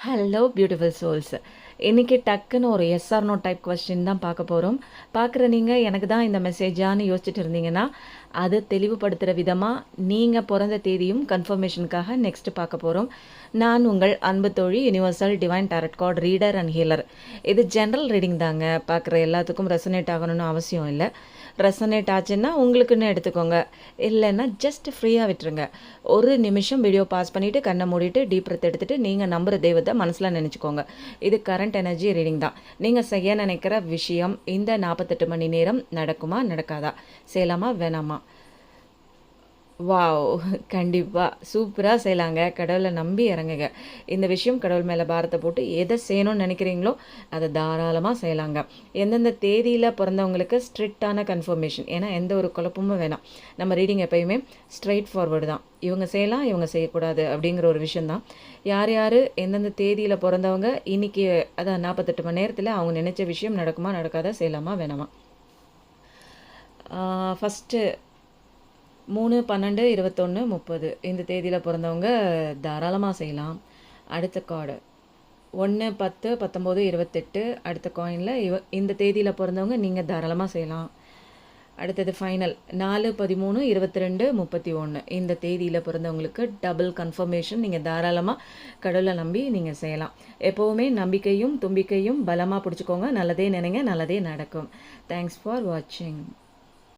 Hello beautiful souls. இன்றைக்கி டக்குன்னு ஒரு yes or no type question தான் பார்க்க போகிறோம். பார்க்குற நீங்கள் எனக்கு தான் இந்த மெசேஜான்னு யோசிச்சுட்டு இருந்தீங்கன்னா அது தெளிவுபடுத்துகிற விதமாக நீங்கள் பிறந்த தேதியும் கன்ஃபர்மேஷனுக்காக நெக்ஸ்ட் பார்க்க போகிறோம். நான் உங்கள் அன்பு தோழி, universal divine tarot card reader and healer. இது ஜென்ரல் ரீடிங் தாங்க. பார்க்குற எல்லாத்துக்கும் ரெசனேட் ஆகணும்னு அவசியம் இல்லை. ரெசனேட் ஆச்சுன்னா உங்களுக்குன்னு எடுத்துக்கோங்க, இல்லைன்னா ஜஸ்ட் ஃப்ரீயாக விட்டுருங்க. ஒரு நிமிஷம் வீடியோ பாஸ் பண்ணிவிட்டு கண்ணை மூடிட்டு டீப் பிரெத் எடுத்துகிட்டு நீங்கள் நம்புகிற தெய்வத்தை மனசில் நினச்சிக்கோங்க. இது கரண்ட் எனர்ஜி ரீடிங் தான். நீங்கள் செய்ய நினைக்கிற விஷயம் இந்த 48 மணி நேரம் நடக்குமா நடக்காதா, செய்யலாமா வேணாமா? வாவ், கண்டிப்பாக சூப்பராக செய்யலாங்க. கடவுளை நம்பி இறங்குங்க. இந்த விஷயம் கடவுள் மேலே பாரத்தை போட்டு எதை செய்யணும்னு நினைக்கிறீங்களோ அதை தாராளமாக செய்யலாங்க. எந்தெந்த தேதியில் பிறந்தவங்களுக்கு ஸ்ட்ரிக்டான கன்ஃபர்மேஷன், ஏன்னா எந்த ஒரு குழப்பமும் வேணாம். நம்ம ரீடிங் எப்பயுமே ஸ்ட்ரைட் ஃபார்வர்டு தான். இவங்க செய்யலாம், இவங்க செய்யக்கூடாது அப்படிங்கிற ஒரு விஷயந்தான். யார் யார் எந்தெந்த தேதியில் பிறந்தவங்க இன்றைக்கி, அதான் 48 மணி நேரத்தில் அவங்க நினச்ச விஷயம் நடக்குமா நடக்காதா, செய்யலாமா வேணாமா? ஃபஸ்ட்டு 3/12/21/30 இந்த தேதியில் பிறந்தவங்க தாராளமாக செய்யலாம். அடுத்த கார்டு 1/10/19/28 அடுத்த காயினில் இந்த தேதியில் பிறந்தவங்க நீங்கள் தாராளமாக செய்யலாம். அடுத்தது ஃபைனல் 4/13/22/31 இந்த தேதியில் பிறந்தவங்களுக்கு டபுள் கன்ஃபர்மேஷன். நீங்கள் தாராளமாக கடவுளை நம்பி நீங்கள் செய்யலாம். எப்போவுமே நம்பிக்கையும் தும்பிக்கையும் பலமாக பிடிச்சிக்கோங்க. நல்லதே நினைங்க, நல்லதே நடக்கும். தேங்க்ஸ் ஃபார் வாட்சிங்.